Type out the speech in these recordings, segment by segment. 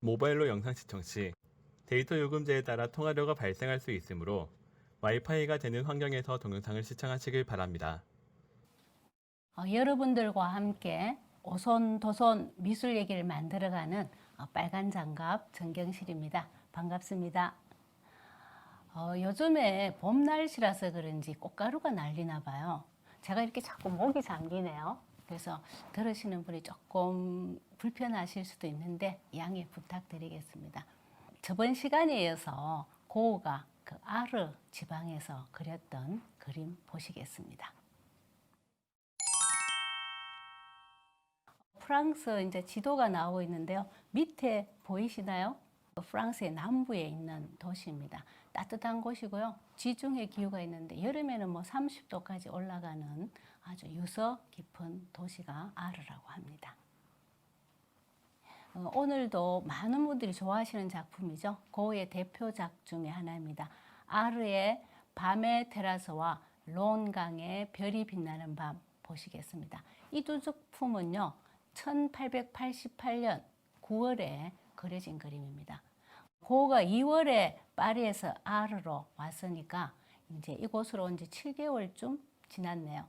모바일로 영상 시청 시 데이터 요금제에 따라 통화료가 발생할 수 있으므로 와이파이가 되는 환경에서 동영상을 시청하시길 바랍니다. 여러분들과 함께 오손도손 미술 얘기를 만들어가는 빨간 장갑 정경실입니다. 반갑습니다. 요즘에 봄 날씨라서 그런지 꽃가루가 날리나 봐요. 제가 이렇게 자꾸 목이 잠기네요. 그래서 들으시는 분이 조금 불편하실 수도 있는데 양해 부탁드리겠습니다. 저번 시간에 이어서 고흐가 그 아르 지방에서 그렸던 그림 보시겠습니다. 프랑스 이제 지도가 나오고 있는데요. 밑에 보이시나요? 프랑스의 남부에 있는 도시입니다. 따뜻한 곳이고요. 지중해 기후가 있는데 여름에는 뭐 30도까지 올라가는 아주 유서 깊은 도시가 아르라고 합니다. 오늘도 많은 분들이 좋아하시는 작품이죠. 고흐의 대표작 중에 하나입니다. 아르의 밤의 테라스와 론강의 별이 빛나는 밤 보시겠습니다. 이 두 작품은요. 1888년 9월에 그려진 그림입니다. 고흐가 2월에 파리에서 아르로 왔으니까 이제 이곳으로 온 지 7개월쯤 지났네요.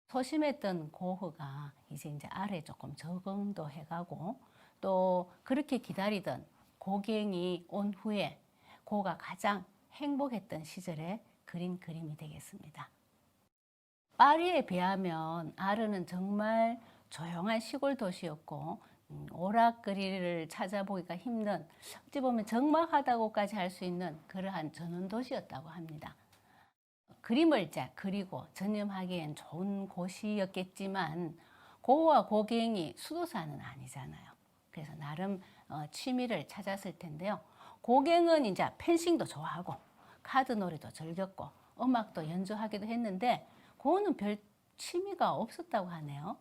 소심했던 고흐가 이제 아르에 조금 적응도 해가고 또 그렇게 기다리던 고갱이 온 후에 고흐가 가장 행복했던 시절에 그린 그림이 되겠습니다. 파리에 비하면 아르는 정말 조용한 시골 도시였고 오락거리를 찾아보기가 힘든 어찌 보면 적막하다고까지 할 수 있는 그러한 전원 도시였다고 합니다. 그림을 그리고 전념하기엔 좋은 곳이었겠지만 고흐와 고갱이 수도사는 아니잖아요. 그래서 나름 취미를 찾았을 텐데요. 고갱은 이제 펜싱도 좋아하고 카드놀이도 즐겼고 음악도 연주하기도 했는데 고흐는 별 취미가 없었다고 하네요.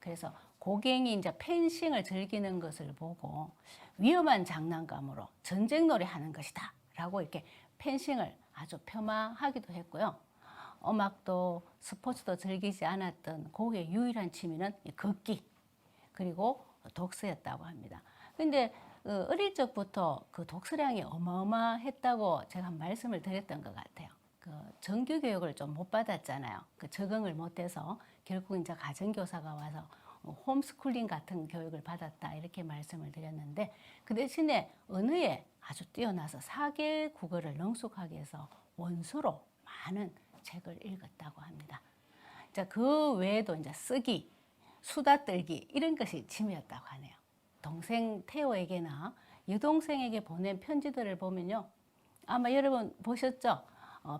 그래서 고갱이 이제 펜싱을 즐기는 것을 보고 위험한 장난감으로 전쟁놀이 하는 것이다 라고 이렇게 펜싱을 아주 폄하하기도 했고요. 음악도 스포츠도 즐기지 않았던 고흐의 유일한 취미는 걷기 그리고 독서였다고 합니다. 근데 어릴 적부터 그 독서량이 어마어마했다고 제가 말씀을 드렸던 것 같아요. 그 정규 교육을 좀 못 받았잖아요. 그 적응을 못해서 결국 이제 가정교사가 와서 홈스쿨링 같은 교육을 받았다 이렇게 말씀을 드렸는데 그 대신에 언어에 아주 뛰어나서 4개 국어를 능숙하게 해서 원수로 많은 책을 읽었다고 합니다. 그 외에도 이제 쓰기, 수다 떨기 이런 것이 취미였다고 하네요. 동생 테오에게나 여동생에게 보낸 편지들을 보면요. 아마 여러분 보셨죠?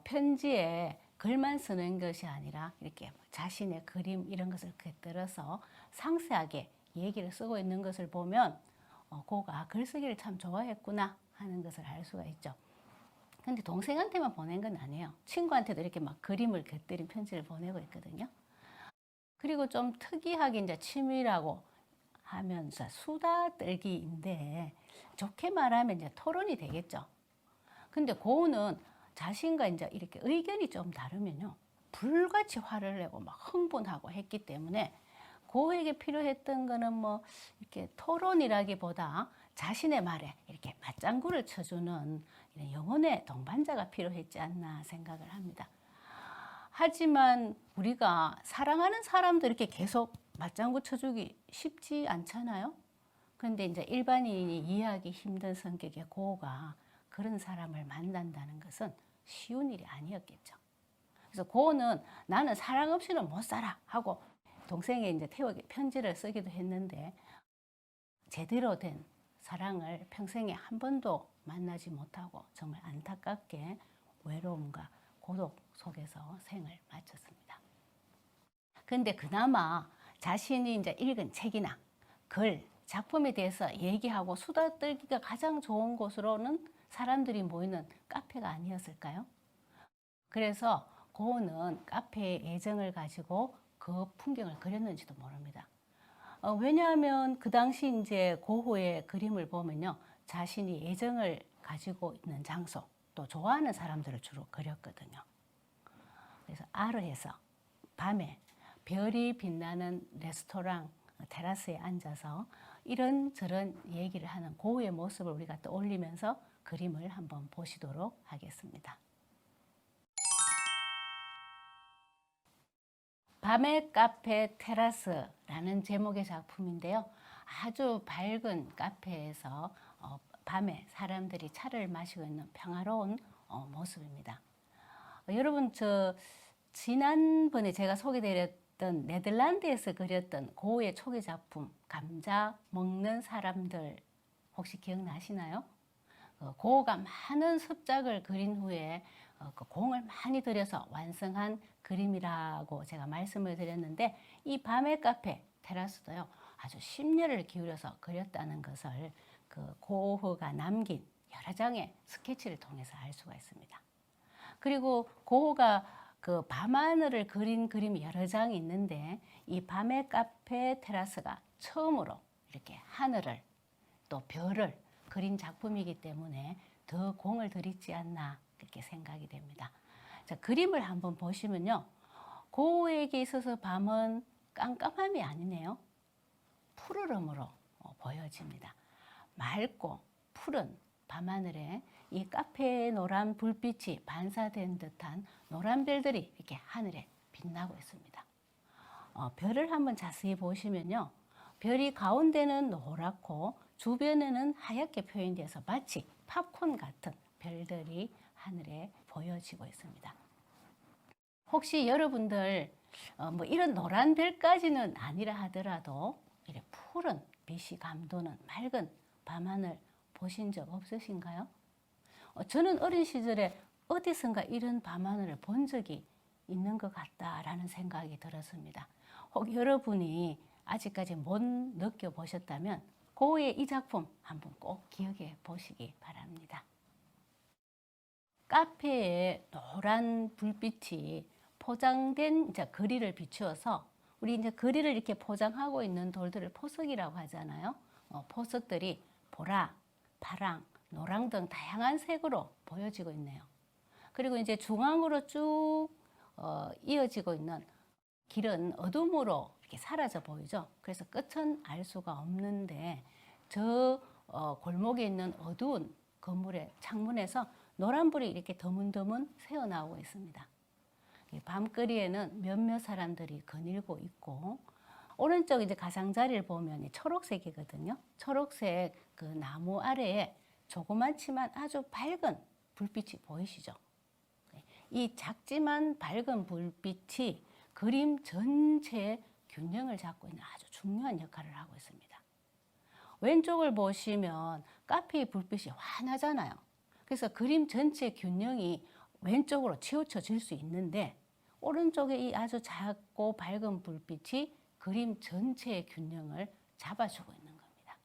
편지에 글만 쓰는 것이 아니라 이렇게 자신의 그림 이런 것을 곁들여서 상세하게 얘기를 쓰고 있는 것을 보면 고흐가 글쓰기를 참 좋아했구나 하는 것을 알 수가 있죠. 근데 동생한테만 보낸 건 아니에요. 친구한테도 이렇게 막 그림을 곁들인 편지를 보내고 있거든요. 그리고 좀 특이하게 이제 취미라고 하면서 수다 떨기인데 좋게 말하면 이제 토론이 되겠죠. 근데 고흐는 자신과 이제 이렇게 의견이 좀 다르면요. 불같이 화를 내고 막 흥분하고 했기 때문에 고흐에게 필요했던 거는 뭐 이렇게 토론이라기보다 자신의 말에 이렇게 맞장구를 쳐주는 영혼의 동반자가 필요했지 않나 생각을 합니다. 하지만 우리가 사랑하는 사람도 이렇게 계속 맞장구 쳐주기 쉽지 않잖아요. 그런데 이제 일반인이 이해하기 힘든 성격의 고흐가 그런 사람을 만난다는 것은 쉬운 일이 아니었겠죠. 그래서 고흐는 나는 사랑 없이는 못 살아 하고 동생의 이제 태우에게 편지를 쓰기도 했는데 제대로 된 사랑을 평생에 한 번도 만나지 못하고 정말 안타깝게 외로움과 고독 속에서 생을 마쳤습니다. 근데 그나마 자신이 이제 읽은 책이나 글, 작품에 대해서 얘기하고 수다 떨기가 가장 좋은 곳으로는 사람들이 모이는 카페가 아니었을까요? 그래서 고흐는 카페에 애정을 가지고 그 풍경을 그렸는지도 모릅니다. 왜냐하면 그 당시 이제 고흐의 그림을 보면요. 자신이 애정을 가지고 있는 장소, 또 좋아하는 사람들을 주로 그렸거든요. 그래서 아르에서 밤에 별이 빛나는 레스토랑 테라스에 앉아서 이런저런 얘기를 하는 고우의 모습을 우리가 떠올리면서 그림을 한번 보시도록 하겠습니다. 밤의 카페 테라스라는 제목의 작품인데요. 아주 밝은 카페에서 밤에 사람들이 차를 마시고 있는 평화로운 모습입니다. 여러분, 지난번에 제가 소개드렸던 네덜란드에서 그렸던 고흐의 초기 작품 감자 먹는 사람들 혹시 기억나시나요? 고흐가 많은 습작을 그린 후에 그 공을 많이 들여서 완성한 그림이라고 제가 말씀을 드렸는데, 이 밤의 카페 테라스도요 아주 심려를 기울여서 그렸다는 것을 그 고흐가 남긴 여러 장의 스케치를 통해서 알 수가 있습니다. 그리고 고흐가 그 밤하늘을 그린 그림이 여러 장이 있는데, 이 밤의 카페 테라스가 처음으로 이렇게 하늘을 또 별을 그린 작품이기 때문에 더 공을 들이지 않나 그렇게 생각이 됩니다. 자, 그림을 한번 보시면요. 고흐에게 있어서 밤은 깜깜함이 아니네요. 푸르름으로 보여집니다. 맑고 푸른 밤하늘에 이 카페의 노란 불빛이 반사된 듯한 노란 별들이 이렇게 하늘에 빛나고 있습니다. 별을 한번 자세히 보시면요. 별이 가운데는 노랗고 주변에는 하얗게 표현돼서 마치 팝콘 같은 별들이 하늘에 보여지고 있습니다. 혹시 여러분들 뭐 이런 노란 별까지는 아니라 하더라도 이렇게 푸른 빛이 감도는 맑은 밤하늘 보신 적 없으신가요? 저는 어린 시절에 어디선가 이런 밤하늘을 본 적이 있는 것 같다라는 생각이 들었습니다. 혹 여러분이 아직까지 못 느껴보셨다면 고흐의 이 작품 한번 꼭 기억해 보시기 바랍니다. 카페에 노란 불빛이 포장된 이제 거리를 비추어서, 우리 이제 거리를 이렇게 포장하고 있는 돌들을 포석이라고 하잖아요. 포석들이 보라, 파랑, 노랑 등 다양한 색으로 보여지고 있네요. 그리고 이제 중앙으로 쭉 이어지고 있는 길은 어둠으로 이렇게 사라져 보이죠. 그래서 끝은 알 수가 없는데, 저 골목에 있는 어두운 건물의 창문에서 노란불이 이렇게 드문드문 새어나오고 있습니다. 밤거리에는 몇몇 사람들이 거닐고 있고, 오른쪽 이제 가장자리를 보면 초록색이거든요. 초록색 그 나무 아래에 조그맣지만 아주 밝은 불빛이 보이시죠? 이 작지만 밝은 불빛이 그림 전체의 균형을 잡고 있는 아주 중요한 역할을 하고 있습니다. 왼쪽을 보시면 카페의 불빛이 환하잖아요. 그래서 그림 전체 균형이 왼쪽으로 치우쳐질 수 있는데, 오른쪽에 이 아주 작고 밝은 불빛이 그림 전체의 균형을 잡아주고 있는 겁니다.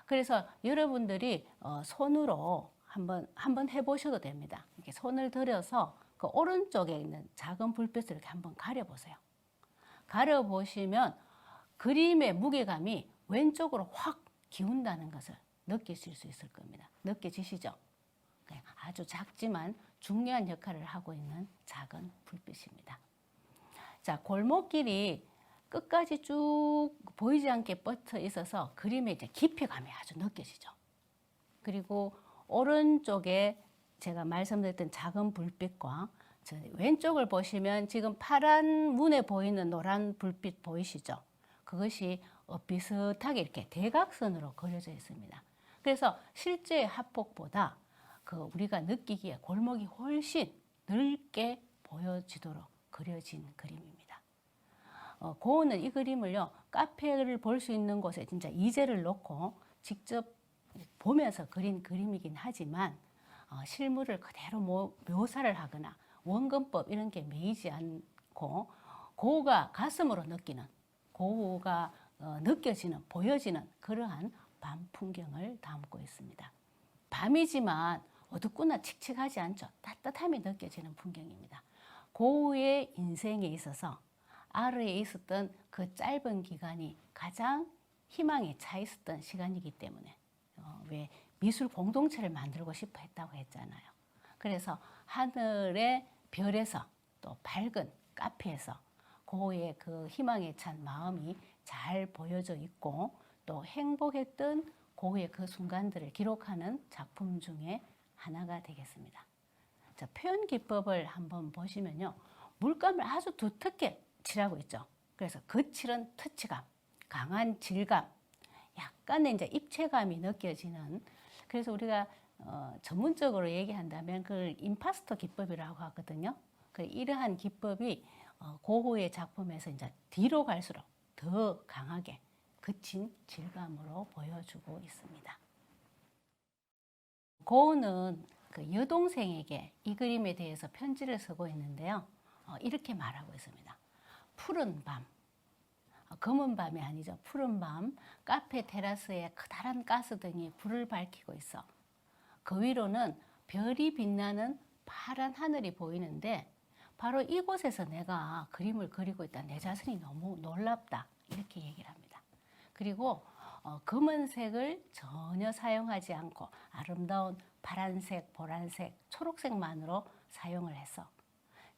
그래서 여러분들이 손으로 한번 해보셔도 됩니다. 이렇게 손을 들여서 그 오른쪽에 있는 작은 불빛을 이렇게 한번 가려보세요. 가려보시면 그림의 무게감이 왼쪽으로 확 기운다는 것을 느끼실 수 있을 겁니다. 느껴지시죠? 아주 작지만 중요한 역할을 하고 있는 작은 불빛입니다. 자, 골목길이 끝까지 쭉 보이지 않게 뻗쳐 있어서 그림의 이제 깊이감이 아주 느껴지죠. 그리고 오른쪽에 제가 말씀드렸던 작은 불빛과 왼쪽을 보시면 지금 파란 문에 보이는 노란 불빛 보이시죠? 그것이 비슷하게 이렇게 대각선으로 그려져 있습니다. 그래서 실제 합폭보다 우리가 느끼기에 골목이 훨씬 넓게 보여지도록 그려진 그림입니다. 고흐는 이 그림을요, 카페를 볼 수 있는 곳에 진짜 이젤을 놓고 직접 보면서 그린 그림이긴 하지만, 실물을 그대로 묘사를 하거나 원근법 이런 게 매이지 않고 고흐가 가슴으로 느끼는, 고흐가 느껴지는, 보여지는 그러한 밤 풍경을 담고 있습니다. 밤이지만 어둡거나 칙칙하지 않죠. 따뜻함이 느껴지는 풍경입니다. 고흐의 인생에 있어서 아르에 있었던 그 짧은 기간이 가장 희망에 차 있었던 시간이기 때문에 왜 미술 공동체를 만들고 싶어 했다고 했잖아요. 그래서 하늘의 별에서 또 밝은 카페에서 고우의 그 희망에 찬 마음이 잘 보여져 있고 또 행복했던 고우의 그 순간들을 기록하는 작품 중에 하나가 되겠습니다. 자, 표현 기법을 한번 보시면요. 물감을 아주 두텁게 칠하고 있죠. 그래서 거칠은 터치감, 강한 질감, 약간의 이제 입체감이 느껴지는, 그래서 우리가 전문적으로 얘기한다면 그걸 임파스터 기법이라고 하거든요. 그 이러한 기법이 고흐의 작품에서 이제 뒤로 갈수록 더 강하게 거친 질감으로 보여주고 있습니다. 고흐는 그 여동생에게 이 그림에 대해서 편지를 쓰고 있는데요. 이렇게 말하고 있습니다. 푸른 밤, 검은 밤이 아니죠. 푸른 밤, 카페 테라스에 커다란 가스등이 불을 밝히고 있어. 그 위로는 별이 빛나는 파란 하늘이 보이는데 바로 이곳에서 내가 그림을 그리고 있다. 내 자신이 너무 놀랍다. 이렇게 얘기를 합니다. 그리고 검은색을 전혀 사용하지 않고 아름다운 파란색, 보라색, 초록색만으로 사용을 해서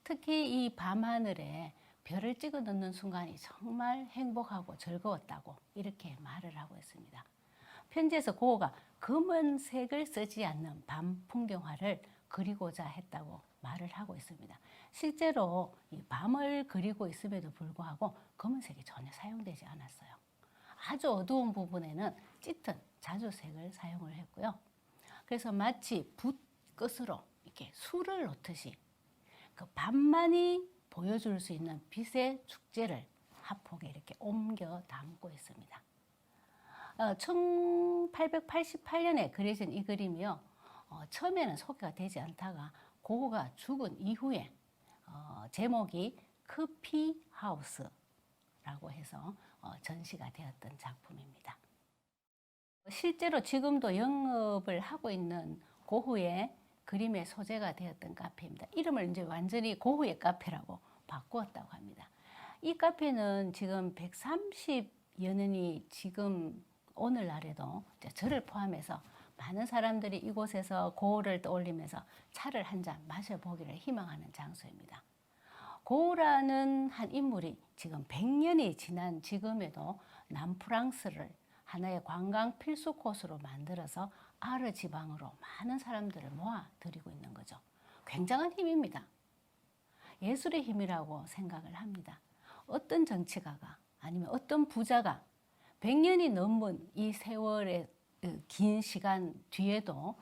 특히 이 밤하늘에 별을 찍어 넣는 순간이 정말 행복하고 즐거웠다고 이렇게 말을 하고 있습니다. 편지에서 고흐가 검은색을 쓰지 않는 밤 풍경화를 그리고자 했다고 말을 하고 있습니다. 실제로 이 밤을 그리고 있음에도 불구하고 검은색이 전혀 사용되지 않았어요. 아주 어두운 부분에는 짙은 자주색을 사용을 했고요. 그래서 마치 붓 끝으로 이렇게 술을 놓듯이 그 밤만이 보여줄 수 있는 빛의 축제를 화폭에 이렇게 옮겨 담고 있습니다. 1888년에 그려진 이 그림이요. 처음에는 소개가 되지 않다가 고흐가 죽은 이후에 제목이 커피하우스라고 해서 전시가 되었던 작품입니다. 실제로 지금도 영업을 하고 있는 고흐의 그림의 소재가 되었던 카페입니다. 이름을 이제 완전히 고흐의 카페라고 바꾸었다고 합니다. 이 카페는 지금 130여 년이 지금 오늘날에도 저를 포함해서 많은 사람들이 이곳에서 고흐를 떠올리면서 차를 한 잔 마셔보기를 희망하는 장소입니다. 고흐라는 한 인물이 지금 100년이 지난 지금에도 남프랑스를 하나의 관광 필수 코스로 만들어서 아르 지방으로 많은 사람들을 모아들이고 있는 거죠. 굉장한 힘입니다. 예술의 힘이라고 생각을 합니다. 어떤 정치가가 아니면 어떤 부자가 100년이 넘은 이 세월의 긴 시간 뒤에도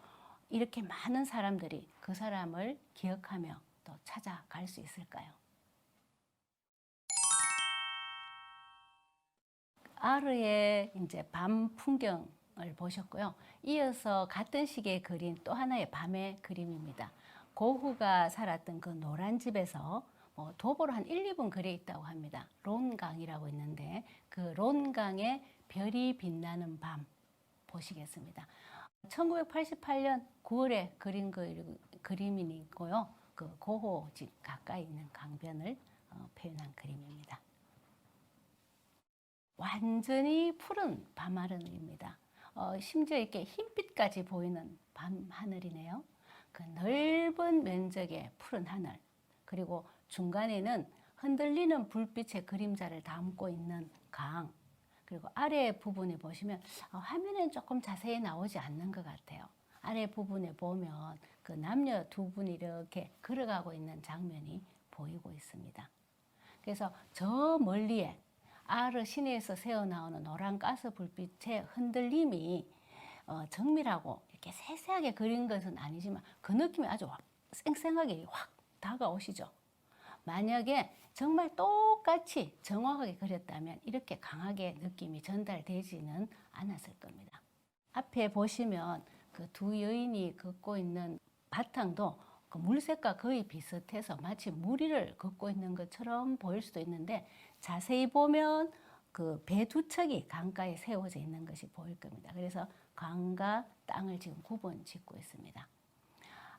이렇게 많은 사람들이 그 사람을 기억하며 또 찾아갈 수 있을까요? 아르의 이제 밤 풍경을 보셨고요. 이어서 같은 시기에 그린 또 하나의 밤의 그림입니다. 고흐가 살았던 그 노란 집에서 도보로 한 1, 2분 거리에 있다고 합니다. 론강이라고 있는데 그 론강에 별이 빛나는 밤 보시겠습니다. 1988년 9월에 그린 그림이고요. 그 고흐 집 가까이 있는 강변을 표현한 그림입니다. 완전히 푸른 밤하늘입니다. 심지어 이렇게 흰빛까지 보이는 밤하늘이네요. 그 넓은 면적의 푸른 하늘, 그리고 중간에는 흔들리는 불빛의 그림자를 담고 있는 강, 그리고 아래 부분에 보시면 화면엔 조금 자세히 나오지 않는 것 같아요. 아래 부분에 보면 그 남녀 두 분이 이렇게 걸어가고 있는 장면이 보이고 있습니다. 그래서 저 멀리에 아르 시내에서 새어나오는 노란 가스 불빛의 흔들림이 정밀하고 이렇게 세세하게 그린 것은 아니지만 그 느낌이 아주 쌩쌩하게 확 다가오시죠. 만약에 정말 똑같이 정확하게 그렸다면 이렇게 강하게 느낌이 전달되지는 않았을 겁니다. 앞에 보시면 그 두 여인이 걷고 있는 바탕도 그 물색과 거의 비슷해서 마치 무리를 걷고 있는 것처럼 보일 수도 있는데 자세히 보면 그 배 두 척이 강가에 세워져 있는 것이 보일 겁니다. 그래서 강과 땅을 지금 구분 짓고 있습니다.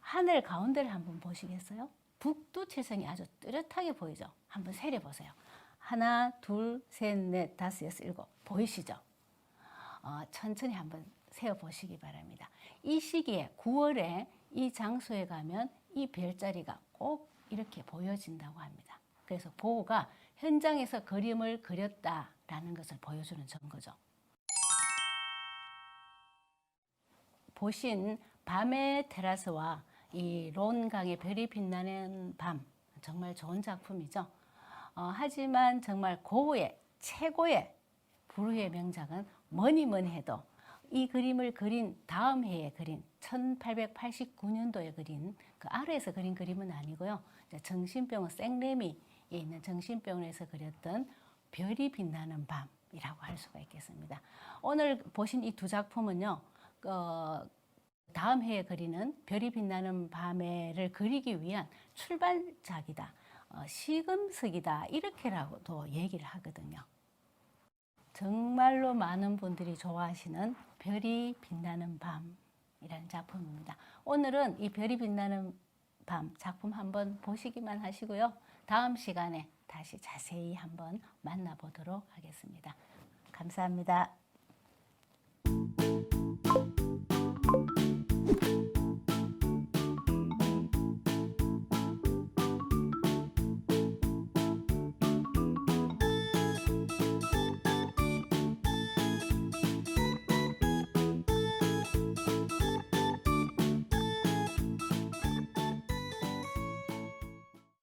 하늘 가운데를 한번 보시겠어요? 북두칠성이 아주 뚜렷하게 보이죠? 한번 세려보세요. 하나, 둘, 셋, 넷, 다섯, 여섯, 일곱. 보이시죠? 천천히 한번 세어보시기 바랍니다. 이 시기에 9월에 이 장소에 가면 이 별자리가 꼭 이렇게 보여진다고 합니다. 그래서 고흐가 현장에서 그림을 그렸다라는 것을 보여주는 증거죠. 보신 밤의 테라스와 이 론강의 별이 빛나는 밤, 정말 좋은 작품이죠. 하지만 정말 고흐의 최고의 불후의 명작은 뭐니 해도 이 그림을 그린 다음 해에 그린 1889년도에 그린 그 아래에서 그린 그림은 아니고요. 정신병원 생레미에 있는 정신병원에서 그렸던 별이 빛나는 밤이라고 할 수가 있겠습니다. 오늘 보신 이 두 작품은요. 다음 해에 그리는 별이 빛나는 밤에를 그리기 위한 출발작이다. 시금석이다. 이렇게라고도 얘기를 하거든요. 정말로 많은 분들이 좋아하시는 별이 빛나는 밤이라는 작품입니다. 오늘은 이 별이 빛나는 밤 작품 한번 보시기만 하시고요. 다음 시간에 다시 자세히 한번 만나보도록 하겠습니다. 감사합니다.